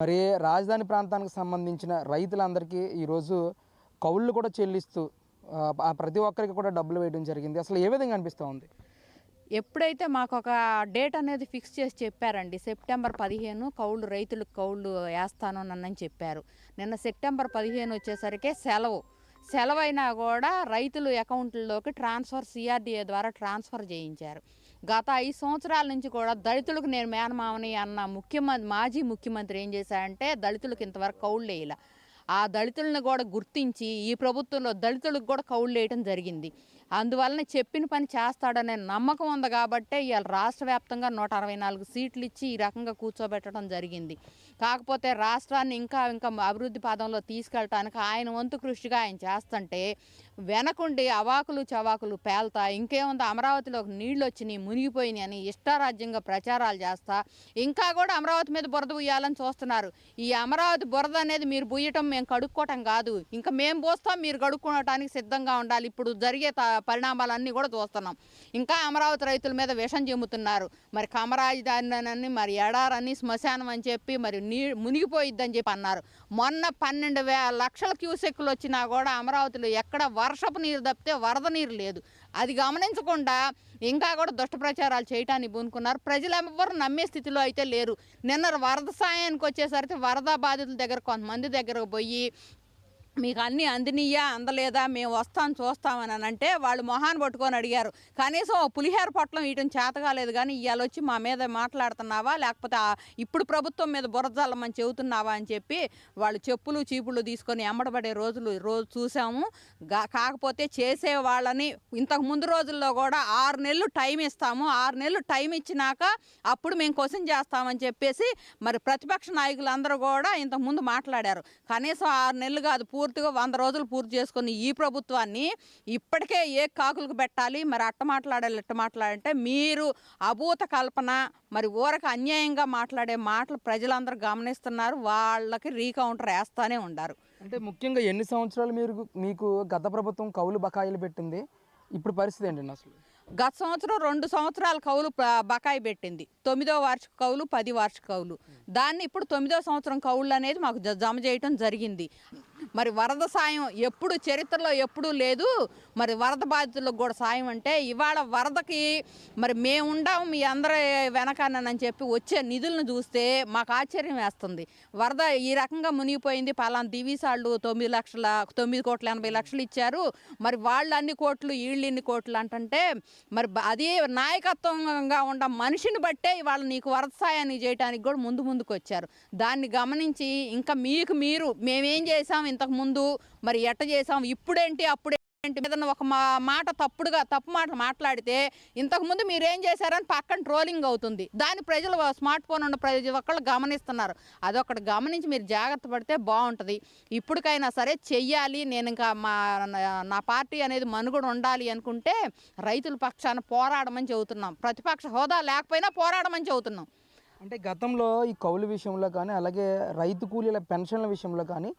మరి రాజధాని ప్రాంతానికి సంబంధించిన రైతులందరికీ ఈరోజు కౌళ్ళు కూడా చెల్లిస్తూ ప్రతి ఒక్కరికి కూడా డబ్బులు వేయడం జరిగింది. అసలు ఏ విధంగా అనిపిస్తూ ఉంది? ఎప్పుడైతే మాకు ఒక డేట్ అనేది ఫిక్స్ చేసి చెప్పారండి, సెప్టెంబర్ 15 కౌళ్ళు రైతులకు కౌళ్ళు వేస్తాను నన్నని చెప్పారు. నిన్న సెప్టెంబర్ 15 వచ్చేసరికి సెలవైనా కూడా రైతులు అకౌంట్లలోకి సిఆర్డీఏ ద్వారా ట్రాన్స్ఫర్ చేయించారు. గత 5 సంవత్సరాల నుంచి కూడా దళితులకు నేను మేనమామని అన్న మాజీ ముఖ్యమంత్రి ఏం చేశారంటే దళితులకు ఇంతవరకు కౌళ్ళు వేయాల. ఆ దళితులను కూడా గుర్తించి ఈ ప్రభుత్వంలో దళితులకు కూడా కౌళ్ళు వేయడం జరిగింది. అందువలన చెప్పిన పని చేస్తాడనే నమ్మకం ఉంది కాబట్టే ఇవాళ రాష్ట్ర వ్యాప్తంగా 164 సీట్లు ఇచ్చి ఈ రకంగా కూర్చోబెట్టడం జరిగింది. కాకపోతే రాష్ట్రాన్ని ఇంకా అభివృద్ధి పదంలో తీసుకెళ్ళటానికి ఆయన వంతు కృషిగా ఆయన చేస్తుంటే వెనకుండి అవాకులు చవాకులు పేల్తా ఇంకేముంది అమరావతిలో నీళ్ళు వచ్చినాయి మునిగిపోయినాయి అని ఇష్టారాజ్యంగా ప్రచారాలు చేస్తా ఇంకా కూడా అమరావతి మీద బురద ఉయ్యాలని చూస్తున్నారు. ఈ అమరావతి బురద అనేది మీరు బుయ్యటం మేము కడుక్కోవటం కాదు, ఇంకా మేము పోస్తాం, మీరు కడుక్కోవటానికి సిద్ధంగా ఉండాలి. ఇప్పుడు జరిగే పరిణామాలన్నీ కూడా చూస్తున్నాం. ఇంకా అమరావతి రైతుల మీద విషం చెమ్ముతున్నారు. మరి కమరాజధాని మరి ఎడారని శ్మశానం అని చెప్పి మరి మునిగిపోయిద్దని చెప్పి అన్నారు. మొన్న 12,000 లక్షల క్యూసెక్కులు వచ్చినా కూడా అమరావతిలో ఎక్కడ వర్షపు నీరు తప్పితే వరద నీరు లేదు. అది గమనించకుండా ఇంకా కూడా దుష్ట ప్రచారాలు చేయటానికి పూనుకున్నారు. ప్రజలు ఎవరు నమ్మే స్థితిలో అయితే లేరు. నిన్న వరద సాయానికి వచ్చేసరికి వరద బాధితుల దగ్గర కొంతమంది దగ్గరకు పోయి మీకు అన్నీ అందినీయా అందలేదా మేము వస్తాం చూస్తామని అంటే వాళ్ళు మొహాన్ని పట్టుకొని అడిగారు. కనీసం పులిహోర పొట్లం ఇయటం చేత కాలేదు కానీ ఇవాళ వచ్చి మా మీద మాట్లాడుతున్నావా లేకపోతే ఇప్పుడు ప్రభుత్వం మీద బురదల్లమని చెబుతున్నావా అని చెప్పి వాళ్ళు చెప్పులు చీపులు తీసుకొని ఎమ్మడబడే రోజు చూసాము. కాకపోతే చేసే వాళ్ళని ఇంతకు ముందు రోజుల్లో కూడా 6 నెలలు టైం ఇస్తాము, 6 నెలలు టైం ఇచ్చినాక అప్పుడు మేము క్వశ్చన్ చేస్తామని చెప్పేసి మరి ప్రతిపక్ష నాయకులందరూ కూడా ఇంతకుముందు మాట్లాడారు. కనీసం 6 నెలలు కాదు పూర్తిగా 100 రోజులు పూర్తి చేసుకుని ఈ ప్రభుత్వాన్ని ఇప్పటికే ఏ కాకులకు పెట్టాలి. మరి అట్ట మాట్లాడాలి ఇట్ట మాట్లాడంటే మీరు అభూత కల్పన మరి ఊరకు అన్యాయంగా మాట్లాడే మాటలు ప్రజలందరూ గమనిస్తున్నారు. వాళ్ళకి రీకౌంటర్ వేస్తానే ఉండారు. అంటే ముఖ్యంగా ఎన్ని సంవత్సరాలు మీకు గత ప్రభుత్వం కౌలు బకాయిలు పెట్టింది, ఇప్పుడు పరిస్థితి ఏంటండి అసలు? గత సంవత్సరం 2 సంవత్సరాల కౌలు బకాయి పెట్టింది. 9వ వార్షిక కౌలు 10 వార్షిక కౌలు. దాన్ని ఇప్పుడు 9వ సంవత్సరం కౌళ్ళు అనేది మాకు జమ చేయటం జరిగింది. మరి వరద సాయం ఎప్పుడు చరిత్రలో ఎప్పుడూ లేదు. మరి వరద బాధితులకు కూడా సాయం అంటే ఇవాళ వరదకి మరి మేము ఉండాము మీ అందరూ వెనకానని చెప్పి వచ్చే నిధులను చూస్తే మాకు ఆశ్చర్యం వేస్తుంది. వరద ఈ రకంగా మునిగిపోయింది, పలానా దివీసాళ్ళు 9,80,00,000 ఇచ్చారు, మరి వాళ్ళు అన్ని కోట్లు వీళ్ళు ఇన్ని కోట్లు అంటే మరి అది నాయకత్వంగా ఉన్న మనిషిని బట్టే ఇవాళ నీకు వరద సాయాన్ని చేయడానికి కూడా ముందుకు వచ్చారు. దాన్ని గమనించి ఇంకా మీరు మేమేం చేసాం ఇంతకు ముందు మరి ఎట్ట చేసాం ఇప్పుడేంటి అప్పుడేంటి ఏదన్నా ఒక తప్పు మాటలు మాట్లాడితే ఇంతకుముందు మీరేం చేశారని పక్కన ట్రోలింగ్ అవుతుంది. దాన్ని ప్రజలు స్మార్ట్ ఫోన్ ఉన్న ప్రతి ఒక్కళ్ళు గమనిస్తున్నారు. అదొకటి గమనించి మీరు జాగ్రత్త పడితే బాగుంటుంది. ఇప్పటికైనా సరే చెయ్యాలి. నేను ఇంకా నా పార్టీ అనేది మనుగడ ఉండాలి అనుకుంటే రైతుల పక్షాన పోరాడమని చెబుతున్నాం. ప్రతిపక్ష హోదా లేకపోయినా పోరాడమని చెబుతున్నాం. అంటే గతంలో ఈ కౌలు విషయంలో కానీ అలాగే రైతు కూలీల పెన్షన్ల విషయంలో కానీ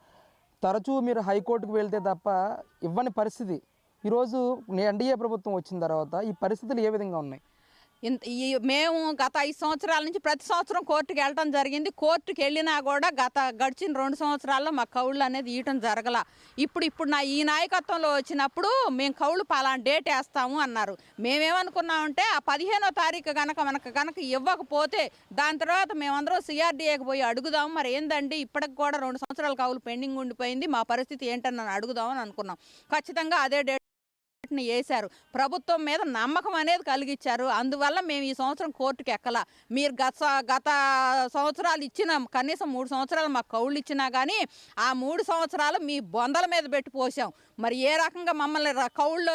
తరచూ మీరు హైకోర్టుకు వెళ్తే తప్ప ఇవ్వని పరిస్థితి. ఈరోజు ఎన్డీఏ ప్రభుత్వం వచ్చిన తర్వాత ఈ పరిస్థితులు ఏ విధంగా ఉన్నాయి? మేము గత 5 సంవత్సరాల నుంచి ప్రతి సంవత్సరం కోర్టుకి వెళ్ళటం జరిగింది. కోర్టుకి వెళ్ళినా కూడా గడిచిన 2 సంవత్సరాల్లో మా కౌళ్ళు అనేది ఇవ్వటం జరగల. ఇప్పుడు ఈ నాయకత్వంలో వచ్చినప్పుడు మేము కౌళ్ళు పలానా డేట్ వేస్తాము అన్నారు. మేమేమనుకున్నామంటే ఆ 15వ తారీఖు కనుక ఇవ్వకపోతే దాని తర్వాత మేమందరం సిఆర్డీఏకి పోయి అడుగుదాము. మరి ఏందండి ఇప్పటికి కూడా 2 సంవత్సరాల కౌలు పెండింగ్ ఉండిపోయింది, మా పరిస్థితి ఏంటని అడుగుదామని అనుకున్నాం. ఖచ్చితంగా అదే డేట్ వేశారు. ప్రభుత్వం మీద నమ్మకం అనేది కలిగించారు. అందువల్ల మేము ఈ సంవత్సరం కోర్టుకి ఎక్కల. మీరు గత సంవత్సరాలు ఇచ్చిన కనీసం 3 సంవత్సరాలు మాకు కౌళ్ళు ఇచ్చినా కానీ ఆ 3 సంవత్సరాలు మీ బొందల మీద పెట్టి పోసాం. మరి ఏ రకంగా మమ్మల్ని కౌళ్ళు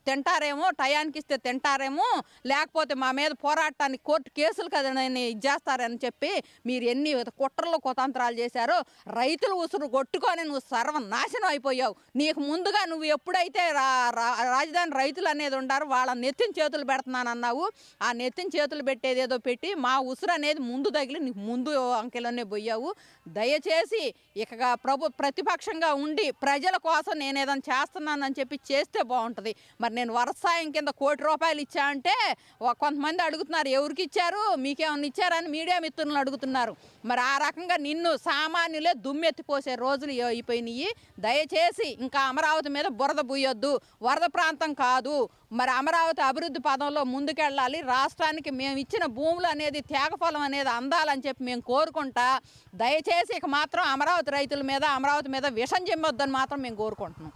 తింటారేమో, టయానికి ఇస్తే తింటారేమో, లేకపోతే మా మీద పోరాటానికి కోర్టు కేసులు కదా ఇచ్చేస్తారని చెప్పి మీరు ఎన్ని కుట్రలు కుతంత్రాలు చేశారో రైతులు ఉసురు కొట్టుకొని నువ్వు సర్వనాశనం అయిపోయావు. నీకు ముందుగా నువ్వు ఎప్పుడైతే రాజధాని రైతులు అనేది ఉండారు వాళ్ళ నెత్తిన చేతులు పెడుతున్నానన్నావు. ఆ నెత్తిన చేతులు పెట్టేది ఏదో పెట్టి మా ఉసురు అనేది ముందు తగిలి నీకు ముందు అంకెలోనే పోయావు. దయచేసి ఇక ప్రతిపక్షంగా ఉండి ప్రజల కోసం నేను నేను ఏదైనా చేస్తున్నానని చెప్పి చేస్తే బాగుంటుంది. మరి నేను వ్యవసాయం కింద ₹1,00,00,000 ఇచ్చా అంటే కొంతమంది అడుగుతున్నారు, ఎవరికి ఇచ్చారు, మీకేమన్నా ఇచ్చారని మీడియా మిత్రులను అడుగుతున్నారు. మరి ఆ రకంగా నిన్ను సామాన్యులే దుమ్మెత్తిపోసే రోజులు అయిపోయినాయి. దయచేసి ఇంకా అమరావతి మీద బురద బుయ్యొద్దు. వరద ప్రాంతం కాదు, మరి అమరావతి అభివృద్ధి పదంలో ముందుకెళ్ళాలి. రాష్ట్రానికి మేము ఇచ్చిన భూములు అనేది త్యాగఫలం అనేది అందాలని చెప్పి మేము కోరుకుంటా. దయచేసి ఇక మాత్రం అమరావతి రైతుల మీద, అమరావతి మీద విషం చెమ్మొద్దని మాత్రం మేము కోరుకుంటున్నాం.